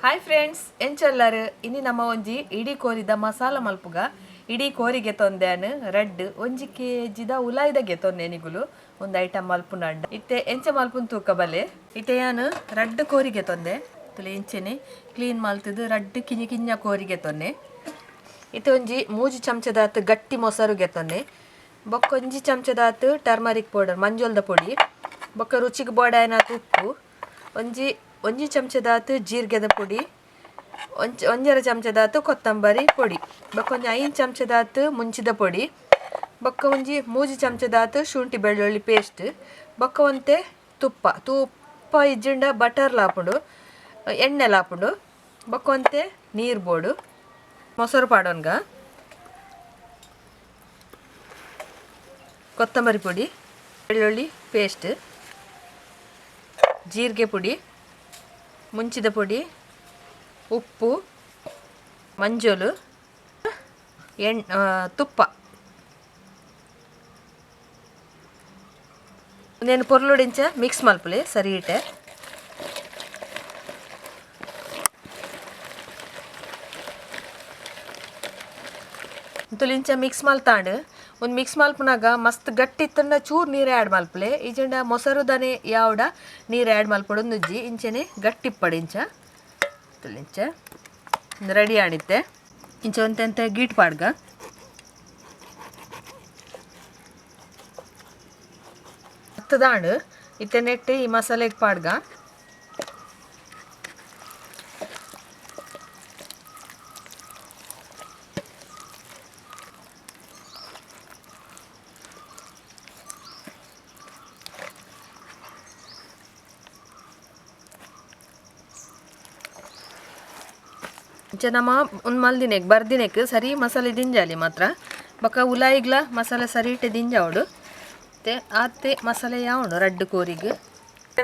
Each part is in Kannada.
ಹಾಯ್ ಫ್ರೆಂಡ್ಸ್ ಎಂಚೆಲ್ಲರು ಇನ್ನಿ ನಮ್ಮ ಒಂಜಿ ಇಡೀ ಕೋರಿದ ಮಸಾಲ ಮಲ್ಪುಗ ಇಡೀ ಕೋರಿಗೆ ತೊಂದೆನು ರೆಡ್ 1 kg ಉಲಾಯ್ದಗೆ ತೊಂದೆ ನಿಗುಲು ಒಂದು ಐಟಮ್ ಮಲ್ಪುನಂಡ ಇತ್ತೆ ಎಂಚ ಮಲ್ಪುನ್ ತೂಕ ಬಲೆ ಇತ್ತೆ ಯಾನು ರೆಡ್ ಕೋರಿಗೆ ತೊಂದೆ ತುಲೆ ಎಂಚೆನೆ ಕ್ಲೀನ್ ಮಲ್ತದು ರೆಡ್ ಕಿಂಜ ಕಿಂಜ ಕೋರಿಗೆ ತೊಂದೆ ಇತ್ತೆ ಒಂಜಿ 3 ಚಮಚದಾತ್ ಗಟ್ಟಿ ಮೊಸರುಗೆ ತೊಂದೆ ಬೊಕ್ಕ 1 ಚಮಚದಾತ್ ಟರ್ಮರಿಕ್ ಪೌಡರ್ ಮಂಜೊಲ್ದ ಪೊಡಿ ಬೊಕ್ಕ ರುಚಿಗೆ ಬೋಡಾಯನಾತ್ ಉಪ್ಪು ಒಂಜಿ ಚಮಚದಾತು ಜೀರಿಗೆದ ಪುಡಿ ಒಂಜರ ಚಮಚದಾತು ಕೊತ್ತಂಬರಿ ಪೊಡಿ ಬೊಕ್ಕ 5 ಚಮಚದಾತು ಮುಂಚಿದ ಪೊಡಿ ಬೊಕ್ಕ 3 ಚಮಚದಾತು ಶುಂಠಿ ಬೆಳ್ಳುಳ್ಳಿ ಪೇಸ್ಟ್ ಬೊಕ್ಕ ಒಂತೆ ತುಪ್ಪ ಇಜ್ಜಿಂಡ ಬಟರ್ ಲಾಪುಂಡು ಎಣ್ಣೆ ಲಾಪುಂಡು ಬೊಕ್ಕ ಒಂತೆ ನೀರು ಬೋಡು ಮೊಸರು ಪಾಡೋನ್ಗ ಕೊತ್ತಂಬರಿ ಪೊಡಿ ಬೆಳ್ಳುಳ್ಳಿ ಪೇಸ್ಟ್ ಜೀರಿಗೆ ಪುಡಿ ಮುಂಚಿದ ಪೊಡಿ ಉಪ್ಪು ಮಂಜೋಲು ತುಪ್ಪ నేను పొరలోడించ మిక్స్ మల్పలే సరి ఇటే ತುಲಿಂಚ ಮಿಕ್ಸ್ ಮಲ್ತಾಂಡು ಒಂದು ಮಿಕ್ಸ್ ಮಲ್ಪನಾಗ ಮಸ್ತ್ ಗಟ್ಟಿ ಇತ್ತಂಡ ಚೂರು ನೀರು ಆ್ಯಡ್ ಮಲ್ಪಲೆ ಈಜಂಡ ಮೊಸರು ದನೆ ಯಾವಡ ನೀರು ಆ್ಯಡ್ ಮಲ್ಪಡು ನುಜ್ಜಿ ಇಂಚನೆ ಗಟ್ಟಿ ಪಡಿಂಚ ತುಲಿಂಚ ರೆಡಿ ಆಣಿತ್ತೆ ಇಂಚ ಒಂತೆಂತೆ ಗೀಟ್ ಪಾಡ್ಗ ಹತ್ತದಾಂಡು ಇತ್ತೆ ನೆಟ್ಟು ಈ ಮಸಾಲೆಗೆ ಪಾಡ್ಗ ನಮ್ಮ ಒಂದು ಮಲ್ದಿನೆಕ್ ಬರ್ದಿನೆಕ್ ಸರಿ ಮಸಾಲೆ ದಿಂಜಾಲಿ ಮಾತ್ರ ಬೊಕ್ಕ ಉಲಾಯಿಗ್ಲ ಮಸಾಲೆ ಸರಿ ಇಟ್ಟೆ ದಿಂಜಾವಡು ಮತ್ತೆ ಆತೆ ಮಸಾಲೆ ಯಾವಡು ರಡ್ಡು ಕೋರಿಗೆ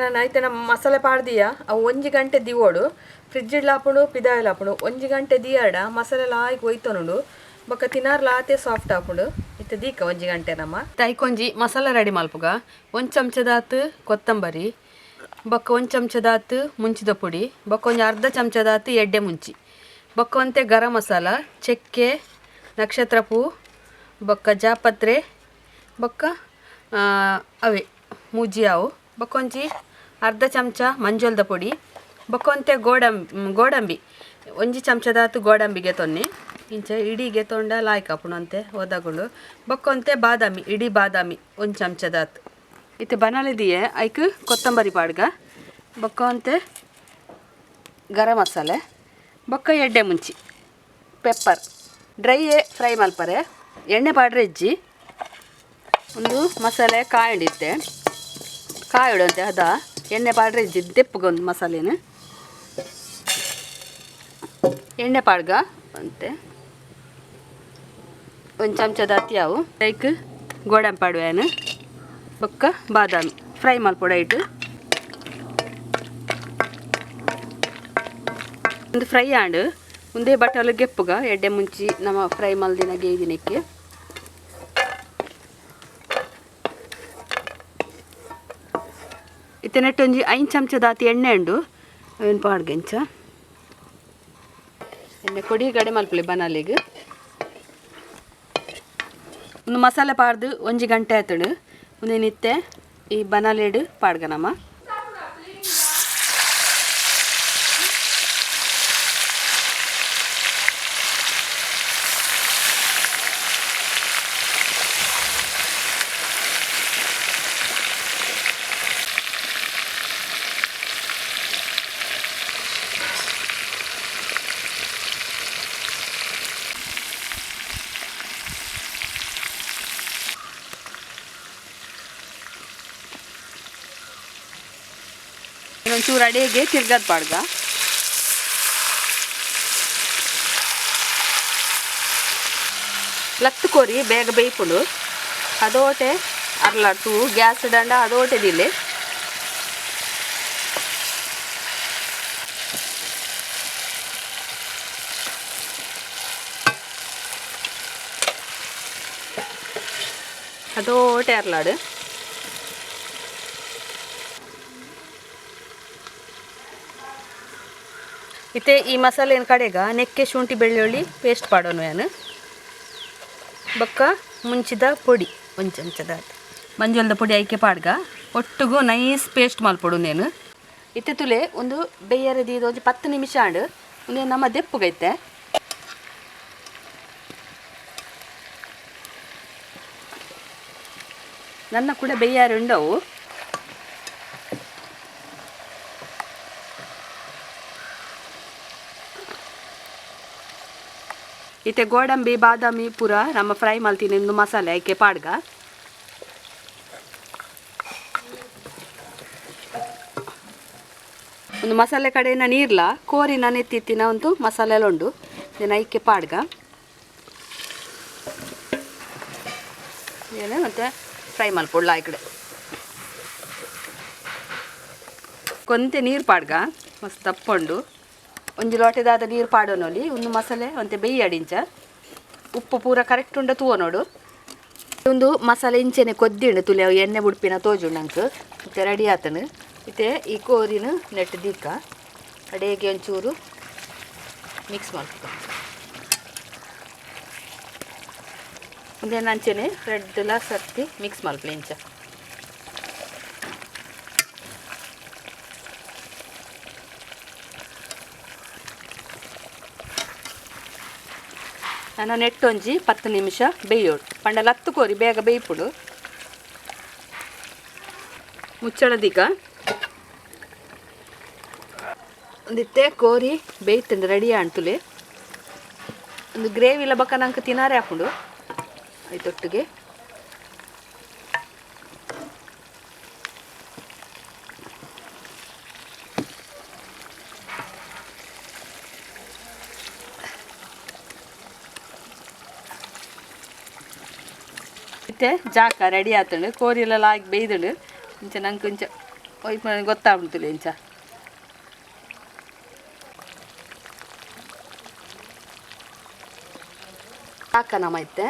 ನಾನು ಆಯ್ತು ನಮ್ಮ ಮಸಾಲೆ ಪಾಡ್ದಿಯ ಅವು 1 ಗಂಟೆ ದಿವೋಡು ಫ್ರಿಡ್ಜ್ ಲಾಪುಡು ಪಿದಾಯ್ ಲಾಪುಡು 1 ಗಂಟೆ ದಿಯಾಡ ಮಸಾಲೆ ಲಾಯ್ಕ್ ಒಯ್ತೊನುಡು ಬೊಕ್ಕ ತಿನ್ನಾರ್ ಲಾತೆ ಸಾಫ್ಟ್ ಹಾಪುಡು ಇತ್ತು ದೀಕ 1 ಗಂಟೆ ನಮ್ಮ ತೈಕೊಂಜಿ ಮಸಾಲೆ ರೆಡಿ ಮಲ್ಪುಗ 1 ಚಮಚದಾತು ಕೊತ್ತಂಬರಿ ಬೊಕ್ಕ 1 ಚಮಚದಾತು ಮುಂಚಿದ ಪುಡಿ ಬೊಕ್ಕ ಒಂದು ಅರ್ಧ ಚಮಚದಾತು ಎಡ್ಡೆ ಮುಂಚಿ ಬೊಕ್ಕ ಒಂತೆ ಗರಂ ಮಸಾಲ ಚಕ್ಕೆ ನಕ್ಷತ್ರ ಪೂ ಬೊಕ್ಕ ಜಾಪತ್ರೆ ಬೊಕ್ಕ ಅವೇ ಮೂಜಿಯಾವು ಬೊಕ್ಕ ಒಂಜಿ ಅರ್ಧ ಚಮಚ ಮಂಜೋಲ್ದ ಪೊಡಿ ಬೊಕ್ಕ ಒಂತೆ ಗೋಡಂಬಿ 1 ಚಮಚದಾತು ಗೋಡಂಬಿಗೆ ತೊನ್ನೆ ಇಂಚ ಇಡೀಗೆ ತೊಂಡ ಲಾಯ್ಕ್ ಹಾಪುಣು ಅಂತೆ ಒದಗುಂಡು ಬೊಕ್ಕ ಒಂತೆ ಬಾದಾಮಿ ಇಡೀ ಬಾದಾಮಿ 1 ಚಮಚದಾತು ಇತ್ತೆ ಬನಾಲಿದಿಯೇ ಐಕ್ ಕೊತ್ತಂಬರಿ ಪಾಡ್ಗ ಬೊಕ್ಕ ಒಂತೆ ಗರಂ ಮಸಾಲೆ ಬೊಕ್ಕ ಎಡ್ಡೆ ಮುಂಚಿ ಪೆಪ್ಪರ್ ಡ್ರೈ ಫ್ರೈ ಮಲ್ಪರೆ ಎಣ್ಣೆ ಪಾಡ್ರೆ ಇಜ್ಜಿ ಒಂದು ಮಸಾಲೆ ಕಾಯಂಡಿತ್ತೆ ಕಾಯಿಡುವಂತೆ ಅದ ಎಣ್ಣೆ ಪಾಡ್ರೆ ಇಜ್ಜಿ ದೆಪ್ಪಗೊಂದು ಮಸಾಲೆನ ಎಣ್ಣೆ ಪಾಡ್ಗ ಅಂತೆ 1 ಚಮಚದ ಅತ್ಯಾವು ಲೈಕ್ ಗೋಡಂಬಿ ಪಾಡುವೇನು ಬೊಕ್ಕ ಬಾದಾಮಿ ಫ್ರೈ ಮಲ್ಪೊಡ ಇಟ್ಟು ಒಂದು ಫ್ರೈ ಆಂಡು ಒಂದೇ ಬಟಲು ಗೆಪ್ಪುಗ ಎಡ್ಡೆ ಮುಂಚಿ ನಮ್ಮ ಫ್ರೈ ಮಲ್ದಿನ ಗೇದಿನಕ್ಕೆ ಇತ್ತೆ ನೆಟ್ಟೊಂಜಿ 5 ಚಮಚದಾತಿ ಎಣ್ಣೆ ಉಂಡು ಏನು ಪಾಡ್ಗೆಂಚ ಎಣ್ಣೆ ಕೊಡಿ ಗಡೆ ಮಲ್ಪಲೆ ಬನಾಲಿಗೆ ಒಂದು ಮಸಾಲೆ ಪಾಡ್ದು 1 ಗಂಟೆ ಆಯ್ತಡು ಒಂದೇನಿತ್ತೆ ಈ ಬನಾಲೇಡು ಪಾಡ್ಗ ನಮ್ಮ ಒಂಚೂರು ಅಡಿಗೆ ತಿರ್ಗದ ಪಾಡ್ಗ ಲತ್ತು ಕೋರಿ ಬೇಗ ಬೇಯ್ಪುಡು ಅದೋಟೆ ಅರ್ಲಾಟು ಗ್ಯಾಸ್ ದಂಡ ಅದೋಟೆ ದಿಲೆ ಅದೋಟೆ ಅರ್ಲಾಡು ಇತ್ತೆ ಈ ಮಸಾಲೆನ ಕಡೆಗ ನೆಕ್ಕೆ ಶುಂಠಿ ಬೆಳ್ಳುಳ್ಳಿ ಪೇಸ್ಟ್ ಪಾಡೋನು ಏನು ಬೊಕ್ಕ ಮುಂಚಿದ ಪೊಡಿ ಒಂಚಂಚದ ಮಂಜುಳದ ಪೊಡಿ ಐಕೆ ಪಾಡ್ಗ ಒಟ್ಟಿಗೂ ನೈಸ್ ಪೇಸ್ಟ್ ಮಲ್ಪೊಡು ನೇನು ಇತ್ತೆ ತುಲೆ ಒಂದು ಬೆಯ್ಯರದಿ ಒಂದು 10 ನಿಮಿಷ ಆಂಡು ಒಂದು ನಮ್ಮ ದೆಪ್ಪುಗೈತೆ ನನ್ನ ಕೂಡ ಬೆಯ್ಯಾರು ಉಂಡವು ಇತ್ತೆ ಗೋಡಂಬಿ ಬಾದಾಮಿ ಪೂರ ನಮ್ಮ ಫ್ರೈ ಮಲ್ತೀನಿ ಒಂದು ಮಸಾಲೆ ಐಕೆ ಪಾಡ್ಗ ಒಂದು ಮಸಾಲೆ ಕಡೆನ ನೀರ್ಲ ಕೋರಿನ ನೆತ್ತಿತ್ತಿನ ಒಂದು ಮಸಾಲೆ ಎಲ್ಲ ಉಂಡು ಇದನ್ನ ಐಕೆ ಪಾಡ್ಗ ಏನೇ ಮತ್ತೆ ಫ್ರೈ ಮಲ್ಪೊಡ್ಲ ಈ ಕಡೆ ಕೊಂತೆ ನೀರು ಪಾಡ್ಗ ಮಸ್ತ್ ತಪ್ಪೊಂಡು ಒಂಜಿ ಲೋಟೆದಾದ ನೀರು ಪಾಡೋನೊಲಿ ಒಂದು ಮಸಾಲೆ ಒಂತೆ ಬೇಯ್ಯಾಡಿಂಚ ಉಪ್ಪು ಪೂರ ಕರೆಕ್ಟ್ ಉಂಡ ತೂವ ನೋಡು ಒಂದು ಮಸಾಲೆ ಇಂಚೆನೆ ಕೊದ್ದಿಂಡು ತುಲೆ ಎಣ್ಣೆ ಬುಡ್ಪಿನ ತೋಜುಂಡು ಮತ್ತೆ ರೆಡಿ ಆತನು ಇತ್ತೆ ಈ ಕೋರಿನ ನೆಟ್ಟು ದಿಕ್ಕ ಅಡೆಗೆ ಒಂಚೂರು ಮಿಕ್ಸ್ ಮಾಡ್ಕೊ ಒಂದೇನು ಅಂಚೆನೆ ರೆಡ್ಲ ಸರ್ತಿ ಮಿಕ್ಸ್ ಮಲ್ಪಲೆ ಇಂಚ ನಾನು ನೆಟ್ಟೊಂಜಿ 10 ನಿಮಿಷ ಬೇಯೋಡು ಪಂಡಲ 10 ಕೋರಿ ಬೇಗ ಬೇಯ್ಪುಡು ಮುಚ್ಚಳದೀಗ ಒಂದಿತ್ತೆ ಕೋರಿ ಬೇಯ್ತಂಡು ರೆಡಿ ಆಣ್ತುಲೆ ಒಂದು ಗ್ರೇವಿಲ ಬಕ್ಕ ನಂಗೆ ತಿನ್ನಾರೆ ಹಾಕೊಂಡು ಆಯ್ತೊಟ್ಟಿಗೆ ಇತ್ತೆ ಜಾಕ ರೆಡಿ ಆತಂಡು ಕೋರಿಲೆಲ್ಲ ಆಗಿ ಬೇಯ್ದಳು ಇಂಚ ನಂಗೆ ಕೊಂಚ ಒಯ್ಪ ಗೊತ್ತಾಗ್ಬಿಡ್ತಿಲ್ಲ ಇಂಚ ಜಾಕ ನಮ್ಮ ಐತೆ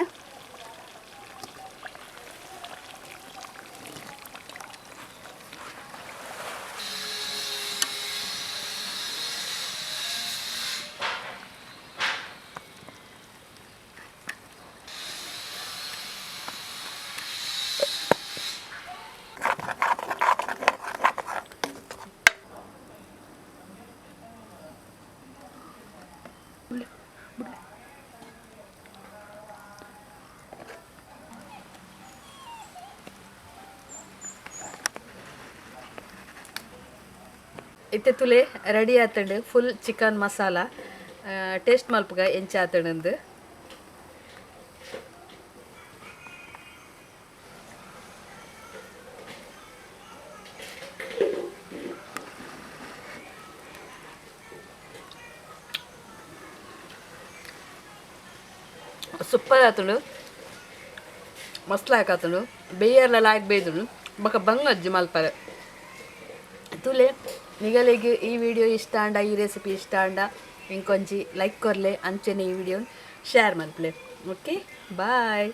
ಇತ್ತೆ ತುಲೆ ರೆಡಿ ಆತಂಡು ಫುಲ್ ಚಿಕನ್ ಮಸಾಲ ಟೇಸ್ಟ್ ಮಲ್ಪಗ ಎಂಚ ಆತಂಡು ಸೂಪರ್ ಆತಂಡು ಮಸ್ತ್ ಲಾಯಕ್ ಆತಂಡು ಬೇಯರ್ಲ ಲಾಯಕ್ ಬೇಯ್ದುಂಡು ಬೊಕ ಬಂಗಜ್ಜಿ ಮಲ್ಪರೆ ತುಲೆ ನಿಗಲೆಗ್ ಈ ವಿಡಿಯೋ ಇಷ್ಟ ಆಂಡ ಈ ರೆಸಿಪಿ ಇಷ್ಟ ಆಂಡ ಇಂಕೊಂಜಿ ಲೈಕ್ ಕೊರ್ಲೆ ಅಂಚೆನೆ ಈ ವಿಡಿಯೋ ಶೇರ್ ಮಲ್ಪಲೆ ಓಕೆ ಬಾಯ್.